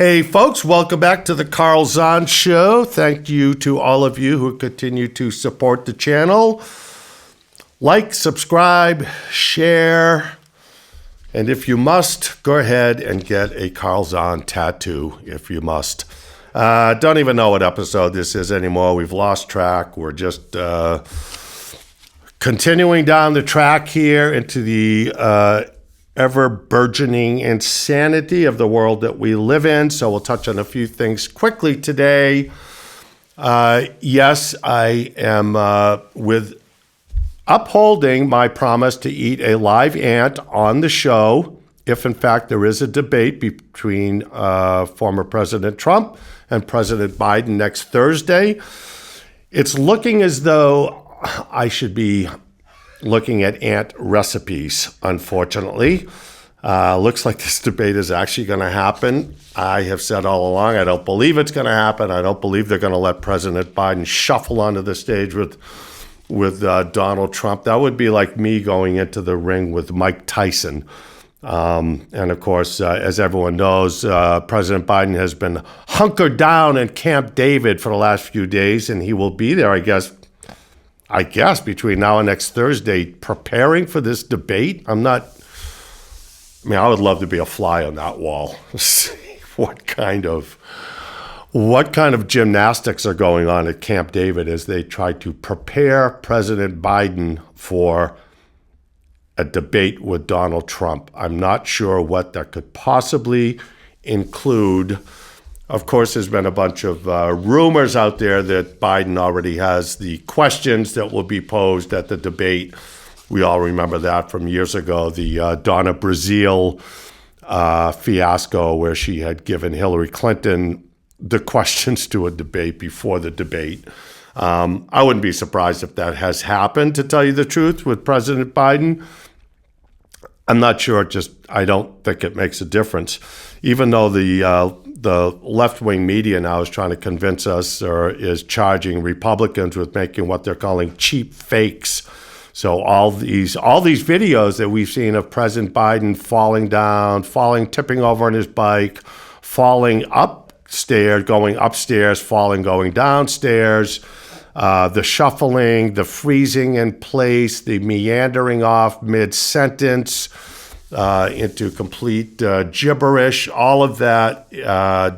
Hey folks, welcome back to the Carl Zahn Show. Thank you to all of you who continue to support the channel. Like, subscribe, share, and if you must, go ahead and get a Carl Zahn tattoo if you must. Don't even know what episode this is anymore. We've lost track. We're just continuing down the track here into the ever-burgeoning insanity of the world that we live in. So we'll touch on a few things quickly today. Yes, I am upholding my promise to eat a live ant on the show if, in fact, there is a debate between former President Trump and President Biden next Thursday. It's looking as though I should be looking at ant recipes, unfortunately. Looks like this debate is actually going to happen. I have said all along, I don't believe it's going to happen. I don't believe they're going to let President Biden shuffle onto the stage with Donald Trump. That would be like me going into the ring with Mike Tyson. And of course, as everyone knows, President Biden has been hunkered down in Camp David for the last few days, and he will be there, I guess, between now and next Thursday, preparing for this debate. I would love to be a fly on that wall. What kind of gymnastics are going on at Camp David as they try to prepare President Biden for a debate with Donald Trump. I'm not sure what that could possibly include. Of course, there's been a bunch of rumors out there that Biden already has the questions that will be posed at the debate. We all remember that from years ago, the Donna Brazile fiasco where she had given Hillary Clinton the questions to a debate before the debate. I wouldn't be surprised if that has happened, to tell you the truth, with President Biden. I'm not sure. I don't think it makes a difference. Even though the left-wing media now is trying to convince us or is charging Republicans with making what they're calling cheap fakes. So all these videos that we've seen of President Biden tipping over on his bike, falling upstairs, going upstairs, falling, going downstairs, the shuffling, the freezing in place, the meandering off mid-sentence into complete gibberish, all of that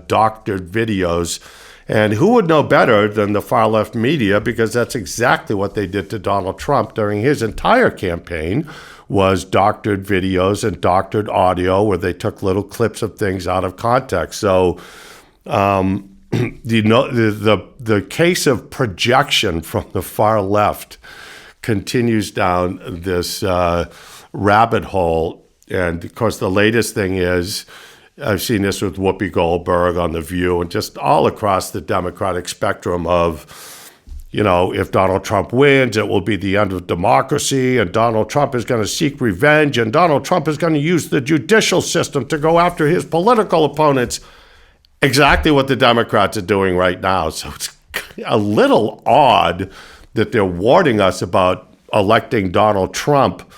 doctored videos. And who would know better than the far-left media, because that's exactly what they did to Donald Trump during his entire campaign, was doctored videos and doctored audio where they took little clips of things out of context. So the case of projection from the far left continues down this rabbit hole. And of course, the latest thing is, I've seen this with Whoopi Goldberg on The View and just all across the Democratic spectrum of, if Donald Trump wins, it will be the end of democracy, and Donald Trump is going to seek revenge, and Donald Trump is going to use the judicial system to go after his political opponents. Exactly what the Democrats are doing right now. So it's a little odd that they're warning us about electing Donald Trump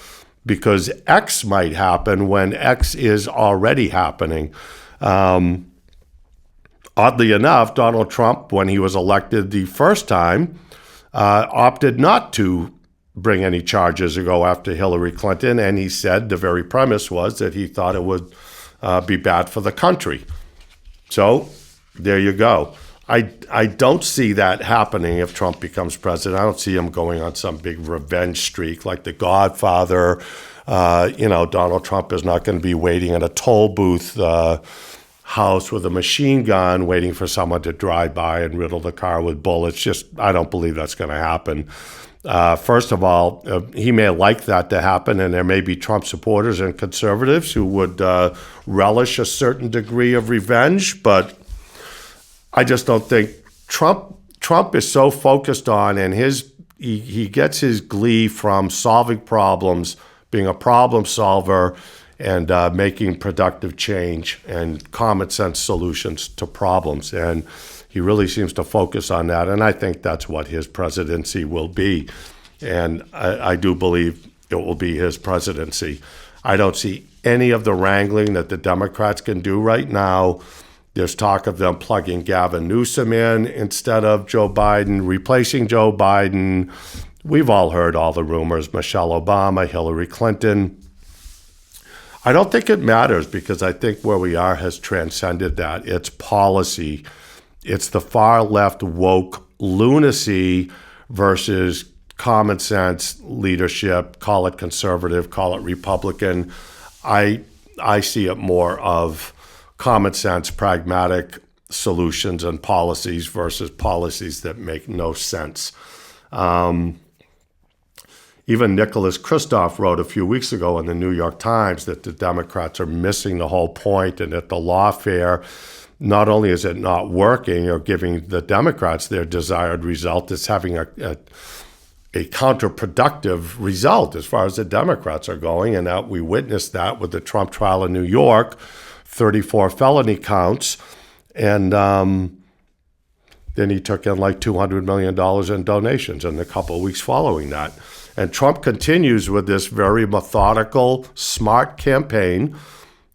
because X might happen when X is already happening. Oddly enough, Donald Trump, when he was elected the first time, opted not to bring any charges or go after Hillary Clinton, and he said the very premise was that he thought it would be bad for the country. So there you go. I don't see that happening if Trump becomes president. I don't see him going on some big revenge streak like The Godfather. Donald Trump is not going to be waiting at a toll booth house with a machine gun waiting for someone to drive by and riddle the car with bullets. I don't believe that's going to happen. First of all, he may like that to happen, and there may be Trump supporters and conservatives who would relish a certain degree of revenge, but I just don't think Trump is so focused on, and he gets his glee from solving problems, being a problem solver, and making productive change and common sense solutions to problems. And he really seems to focus on that, and I think that's what his presidency will be. And I do believe it will be his presidency. I don't see any of the wrangling that the Democrats can do right now There's talk of them plugging Gavin Newsom in instead of Joe Biden, replacing Joe Biden. We've all heard all the rumors, Michelle Obama, Hillary Clinton. I don't think it matters because I think where we are has transcended that. It's policy. It's the far left woke lunacy versus common sense leadership, call it conservative, call it Republican. I see it more of common sense, pragmatic solutions and policies versus policies that make no sense. Even Nicholas Kristof wrote a few weeks ago in the New York Times that the Democrats are missing the whole point and that the lawfare, not only is it not working or giving the Democrats their desired result, it's having a counterproductive result as far as the Democrats are going. And that we witnessed that with the Trump trial in New York, 34 felony counts. And then he took in like $200 million in donations in the couple of weeks following that. And Trump continues with this very methodical, smart campaign,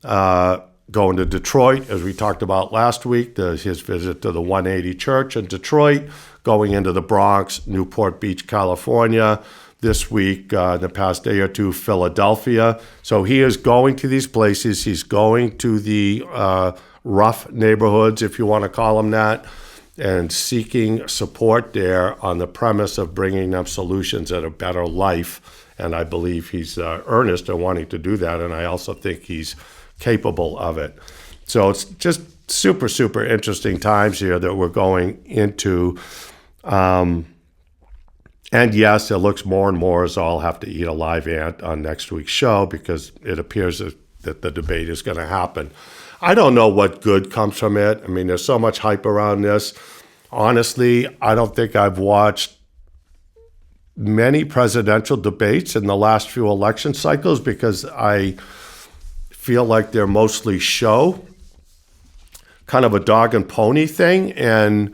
going to Detroit, as we talked about last week, his visit to the 180 Church in Detroit, going into the Bronx, Newport Beach, California, this week, in the past day or two, Philadelphia. So he is going to these places. He's going to the rough neighborhoods, if you want to call them that, and seeking support there on the premise of bringing them solutions and a better life. And I believe he's earnest in wanting to do that, and I also think he's capable of it. So it's just super, super interesting times here that we're going into. And yes, it looks more and more as I'll have to eat a live ant on next week's show because it appears that the debate is going to happen. I don't know what good comes from it. I mean, there's so much hype around this. Honestly, I don't think I've watched many presidential debates in the last few election cycles because I feel like they're mostly show, kind of a dog and pony thing. And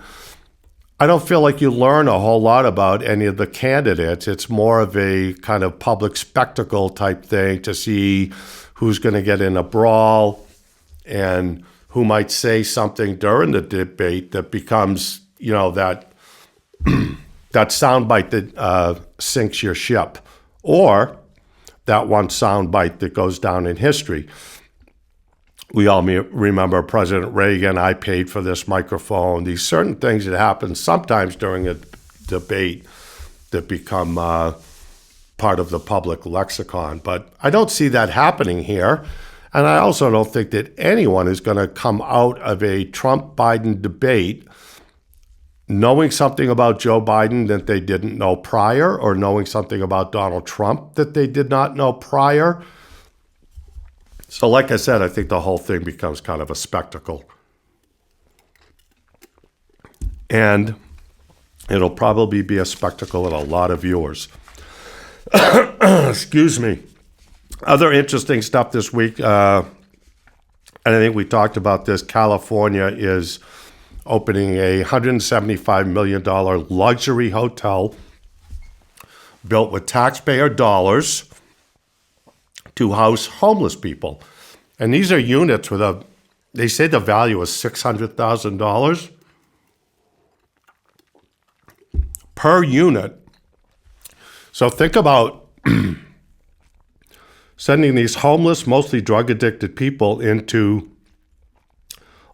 I don't feel like you learn a whole lot about any of the candidates. It's more of a kind of public spectacle type thing to see who's going to get in a brawl and who might say something during the debate that becomes, that that soundbite that sinks your ship, or that one soundbite that goes down in history. We all remember President Reagan, I paid for this microphone, these certain things that happen sometimes during a debate that become part of the public lexicon. But I don't see that happening here. And I also don't think that anyone is going to come out of a Trump-Biden debate knowing something about Joe Biden that they didn't know prior, or knowing something about Donald Trump that they did not know prior. So like I said, I think the whole thing becomes kind of a spectacle. And it'll probably be a spectacle of a lot of viewers. Excuse me. Other interesting stuff this week, and I think we talked about this, California is opening a $175 million luxury hotel built with taxpayer dollars to house homeless people. And these are units with they say the value is $600,000 per unit. So think about sending these homeless, mostly drug-addicted people into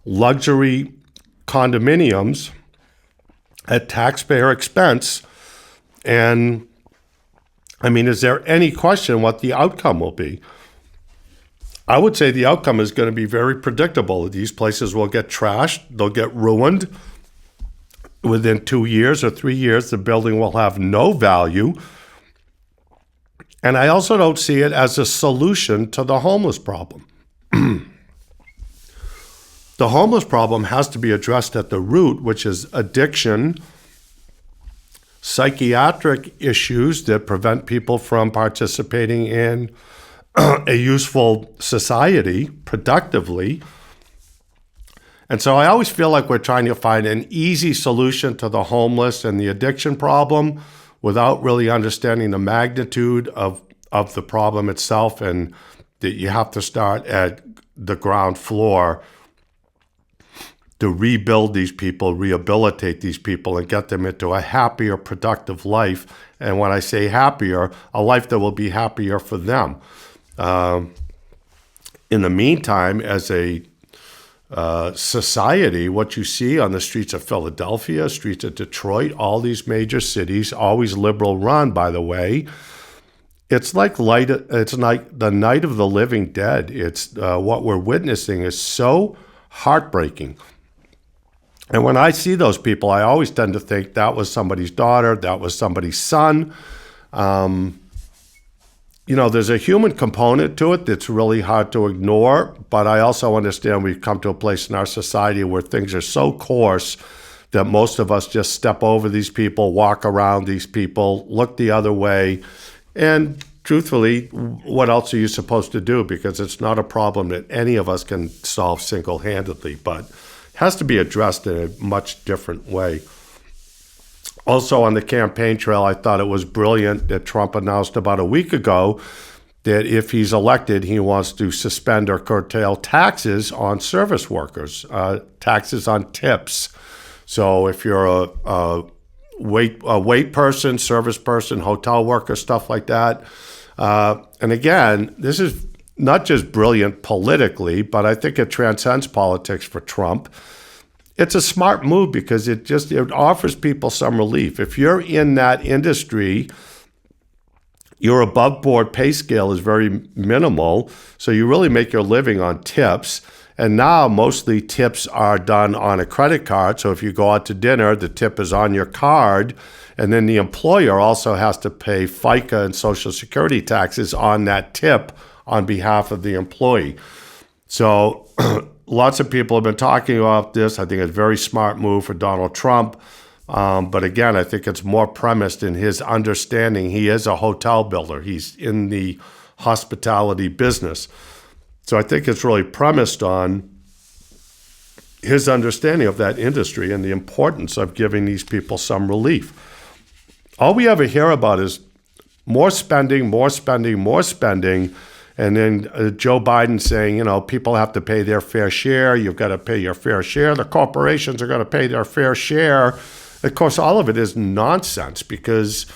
luxury condominiums at taxpayer expense. And, I mean, is there any question what the outcome will be? I would say the outcome is going to be very predictable. These places will get trashed. They'll get ruined. Within 2 years or 3 years, the building will have no value. And I also don't see it as a solution to the homeless problem. The homeless problem has to be addressed at the root, which is addiction, psychiatric issues that prevent people from participating in a useful society productively. And so I always feel like we're trying to find an easy solution to the homeless and the addiction problem without really understanding the magnitude of the problem itself, and that you have to start at the ground floor to rebuild these people, rehabilitate these people, and get them into a happier, productive life. And when I say happier, a life that will be happier for them. In the meantime, as a society, what you see on the streets of Philadelphia, streets of Detroit, all these major cities, always liberal run, by the way, it's like the night of the living dead. It's what we're witnessing is so heartbreaking. And when I see those people, I always tend to think that was somebody's daughter, that was somebody's son. There's a human component to it that's really hard to ignore, but I also understand we've come to a place in our society where things are so coarse that most of us just step over these people, walk around these people, look the other way. And truthfully, what else are you supposed to do? Because it's not a problem that any of us can solve single-handedly, but has to be addressed in a much different way. Also on the campaign trail, I thought it was brilliant that Trump announced about a week ago that if he's elected, he wants to suspend or curtail taxes on service workers, taxes on tips. So if you're a wait person, service person, hotel worker, stuff like that. And again, this is not just brilliant politically, but I think it transcends politics for Trump. It's a smart move because it offers people some relief. If you're in that industry, your above board pay scale is very minimal, so you really make your living on tips. And now mostly tips are done on a credit card. So if you go out to dinner, the tip is on your card. And then the employer also has to pay FICA and Social Security taxes on that tip on behalf of the employee. So lots of people have been talking about this. I think it's a very smart move for Donald Trump. But again, I think it's more premised in his understanding. He is a hotel builder. He's in the hospitality business. So I think it's really premised on his understanding of that industry and the importance of giving these people some relief. All we ever hear about is more spending, more spending, more spending. And then Joe Biden saying, people have to pay their fair share. You've got to pay your fair share. The corporations are going to pay their fair share. Of course, all of it is nonsense because,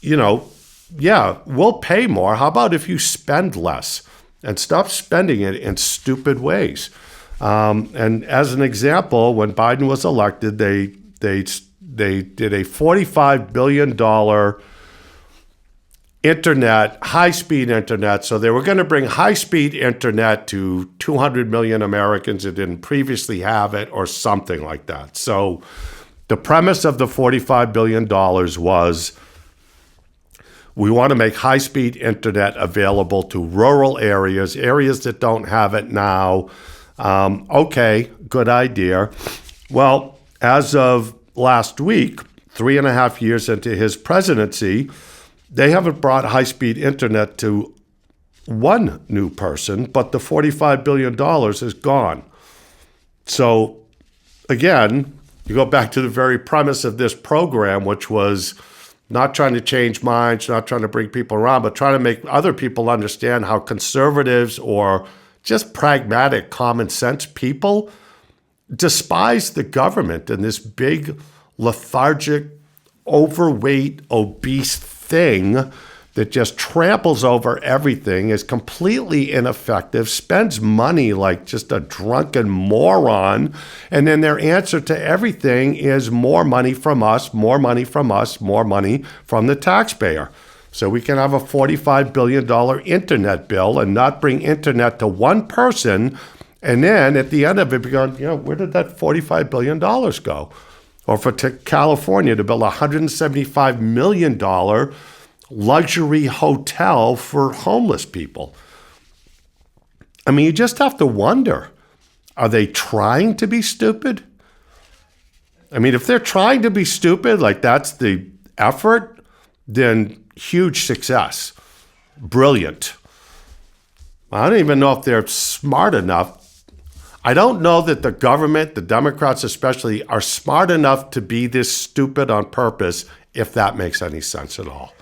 we'll pay more. How about if you spend less and stop spending it in stupid ways? And as an example, when Biden was elected, they did a $45 billion internet, high-speed internet. So they were going to bring high-speed internet to 200 million Americans that didn't previously have it or something like that. So the premise of the $45 billion was we want to make high-speed internet available to rural areas that don't have it now. Okay, good idea. Well, as of last week, 3.5 years into his presidency, they haven't brought high-speed internet to one new person, but the $45 billion is gone. So again, you go back to the very premise of this program, which was not trying to change minds, not trying to bring people around, but trying to make other people understand how conservatives or just pragmatic, common sense people despise the government and this big, lethargic, overweight, obese thing that just tramples over everything, is completely ineffective, spends money like just a drunken moron, and then their answer to everything is more money from us, more money from us, more money from the taxpayer. So we can have a $45 billion internet bill and not bring internet to one person, and then at the end of it, be going, where did that $45 billion go? Or for California to build a $175 million luxury hotel for homeless people. I mean, you just have to wonder, are they trying to be stupid? I mean, if they're trying to be stupid, like that's the effort, then huge success. Brilliant. I don't even know if they're smart enough. I don't know that the government, the Democrats especially, are smart enough to be this stupid on purpose, if that makes any sense at all.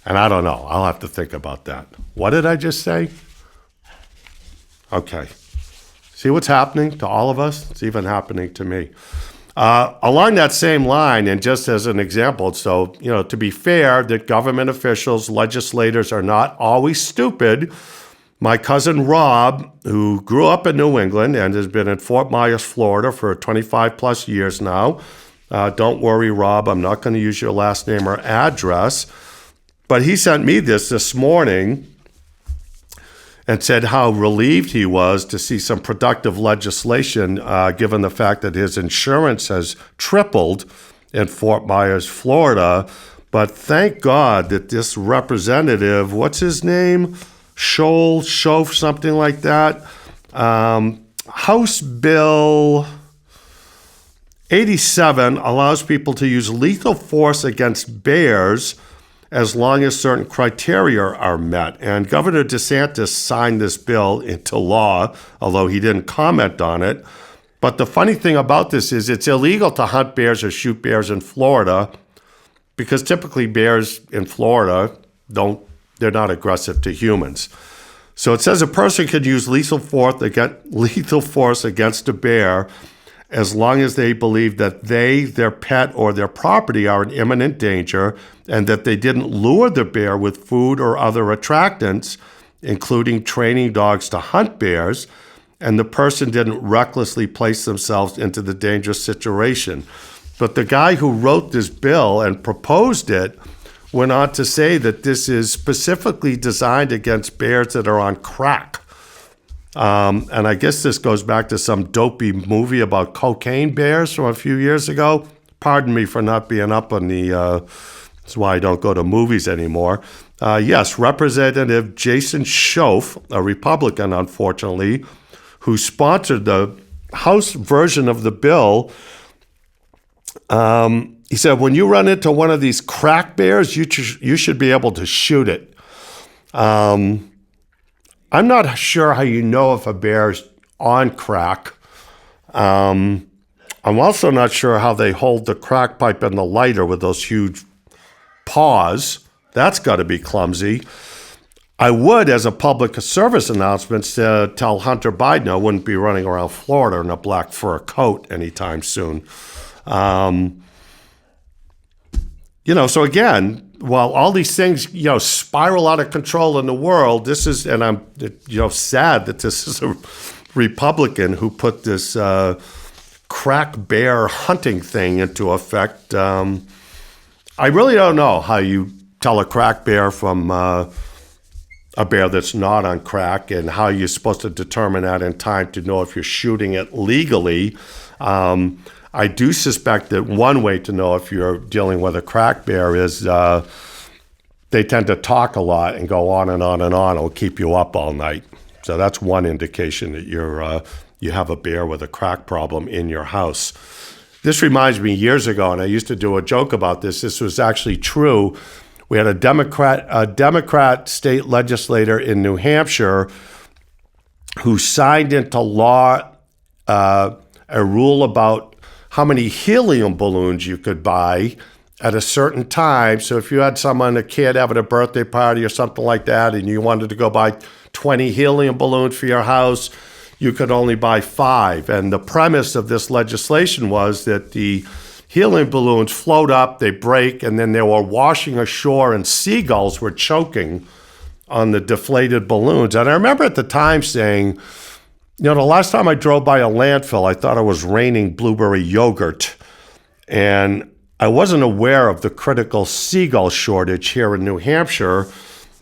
And I don't know. I'll have to think about that. What did I just say? Okay. See what's happening to all of us? It's even happening to me. Along that same line, and just as an example, so, to be fair, that government officials, legislators are not always stupid. My cousin Rob, who grew up in New England and has been in Fort Myers, Florida for 25 plus years now. Don't worry, Rob, I'm not going to use your last name or address. But he sent me this morning and said how relieved he was to see some productive legislation, given the fact that his insurance has tripled in Fort Myers, Florida. But thank God that this representative, what's his name? Schoaf, something like that. House Bill 87 allows people to use lethal force against bears as long as certain criteria are met. And Governor DeSantis signed this bill into law, although he didn't comment on it. But the funny thing about this is it's illegal to hunt bears or shoot bears in Florida because typically bears in Florida they're not aggressive to humans. So it says a person could use lethal force against a bear as long as they believe that they, their pet, or their property are in imminent danger and that they didn't lure the bear with food or other attractants, including training dogs to hunt bears, and the person didn't recklessly place themselves into the dangerous situation. But the guy who wrote this bill and proposed it went on to say that this is specifically designed against bears that are on crack. And I guess this goes back to some dopey movie about cocaine bears from a few years ago. Pardon me for not being up on that's why I don't go to movies anymore. Yes, Representative Jason Schoaf, a Republican, unfortunately, who sponsored the House version of the bill, he said, when you run into one of these crack bears, you should be able to shoot it. I'm not sure how you know if a bear's on crack. I'm also not sure how they hold the crack pipe in the lighter with those huge paws. That's got to be clumsy. I would, as a public service announcement, tell Hunter Biden I wouldn't be running around Florida in a black fur coat anytime soon. So again, while all these things, spiral out of control in the world, this is, and I'm, sad that this is a Republican who put this crack bear hunting thing into effect. I really don't know how you tell a crack bear from a bear that's not on crack and how you're supposed to determine that in time to know if you're shooting it legally. I do suspect that one way to know if you're dealing with a crack bear is they tend to talk a lot and go on and on and on. It'll keep you up all night. So that's one indication that you have a bear with a crack problem in your house. This reminds me years ago, and I used to do a joke about this. This was actually true. We had a Democrat state legislator in New Hampshire who signed into law a rule about how many helium balloons you could buy at a certain time. So if you had a kid having a birthday party or something like that, and you wanted to go buy 20 helium balloons for your house, you could only buy 5. And the premise of this legislation was that the helium balloons float up, they break, and then they were washing ashore and seagulls were choking on the deflated balloons. And I remember at the time saying, the last time I drove by a landfill, I thought it was raining blueberry yogurt. And I wasn't aware of the critical seagull shortage here in New Hampshire.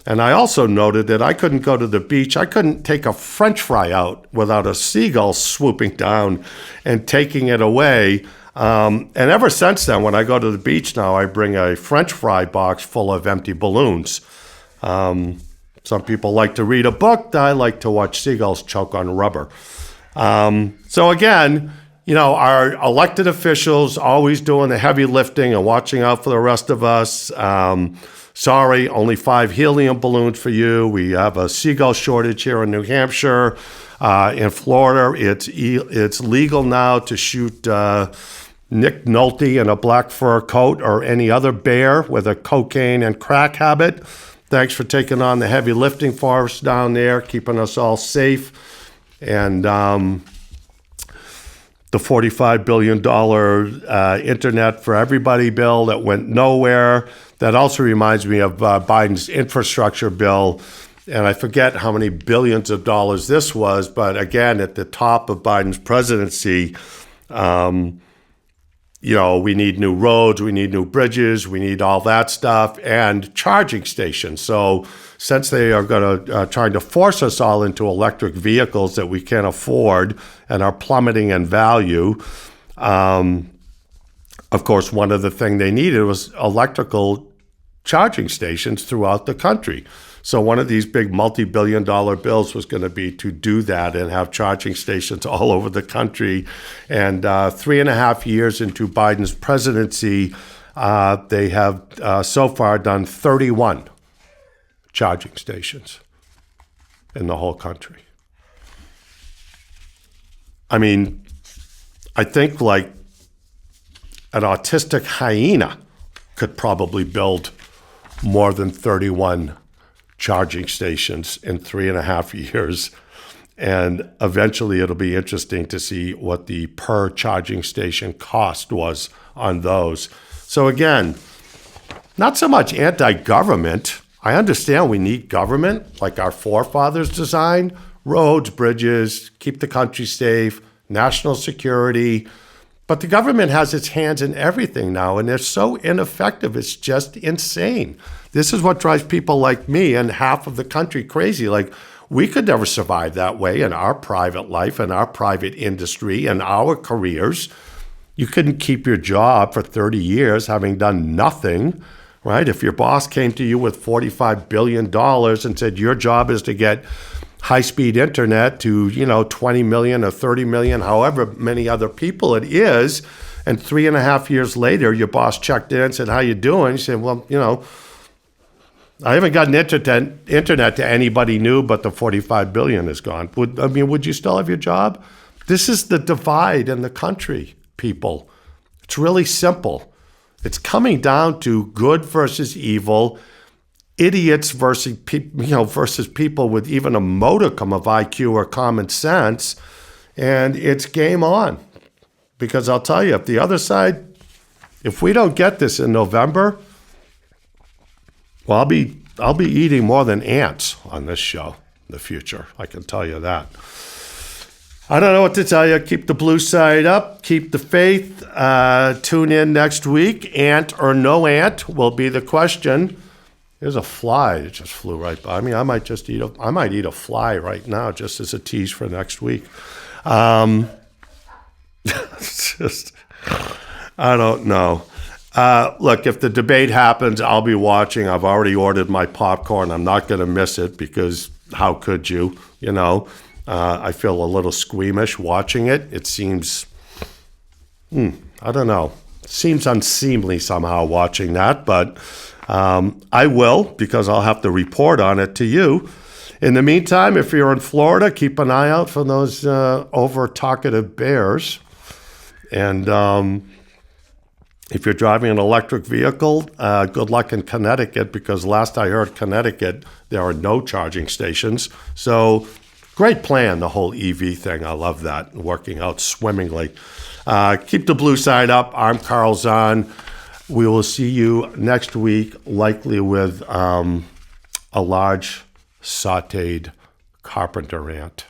And I also noted that I couldn't go to the beach. I couldn't take a French fry out without a seagull swooping down and taking it away. And ever since then, when I go to the beach now, I bring a French fry box full of empty balloons. Some people like to read a book. I like to watch seagulls choke on rubber. So again, our elected officials always doing the heavy lifting and watching out for the rest of us. Sorry, only 5 helium balloons for you. We have a seagull shortage here in New Hampshire. In Florida, it's legal now to shoot Nick Nolte in a black fur coat or any other bear with a cocaine and crack habit. Thanks for taking on the heavy lifting for us down there, keeping us all safe. And the $45 billion internet for everybody bill that went nowhere. That also reminds me of Biden's infrastructure bill. And I forget how many billions of dollars this was, but again, at the top of Biden's presidency, we need new roads, we need new bridges, we need all that stuff, and charging stations. So since they are going to trying to force us all into electric vehicles that we can't afford and are plummeting in value, of course, one of the things they needed was electrical charging stations throughout the country. So one of these big multi-billion-dollar bills was going to be to do that and have charging stations all over the country. And 3.5 years into Biden's presidency, they have so far done 31 charging stations in the whole country. I mean, I think like an autistic hyena could probably build more than 31 charging stations in 3.5 years. And eventually it'll be interesting to see what the per charging station cost was on those. So again, not so much anti-government. I understand we need government like our forefathers designed, roads, bridges, keep the country safe, national security. But the government has its hands in everything now, and they're so ineffective, it's just insane. This is what drives people like me and half of the country crazy. Like, we could never survive that way in our private life, in our private industry, in our careers. You couldn't keep your job for 30 years having done nothing, right? If your boss came to you with $45 billion and said your job is to get high-speed internet to, 20 million or 30 million, however many other people it is, and 3.5 years later, your boss checked in and said, how you doing? You said, well, I haven't gotten internet to anybody new, but the 45 billion is gone. Would you still have your job? This is the divide in the country, people. It's really simple. It's coming down to good versus evil, idiots versus people with even a modicum of IQ or common sense, and it's game on. Because I'll tell you, if the other side, if we don't get this in November, well, I'll be eating more than ants on this show in the future. I can tell you that. I don't know what to tell you. Keep the blue side up. Keep the faith. Tune in next week. Ant or no ant will be the question. There's a fly that just flew right by me. I might eat a fly right now just as a tease for next week. It's I don't know. Look, if the debate happens, I'll be watching. I've already ordered my popcorn. I'm not going to miss it because how could you? I feel a little squeamish watching it. It seems, I don't know. It seems unseemly somehow watching that, but I will because I'll have to report on it to you. In the meantime, if you're in Florida, keep an eye out for those over-talkative bears. And if you're driving an electric vehicle, good luck in Connecticut because last I heard Connecticut, there are no charging stations. So great plan, the whole EV thing. I love that, working out swimmingly. Keep the blue side up. I'm Carl Zahn. We will see you next week, likely with a large sautéed carpenter ant.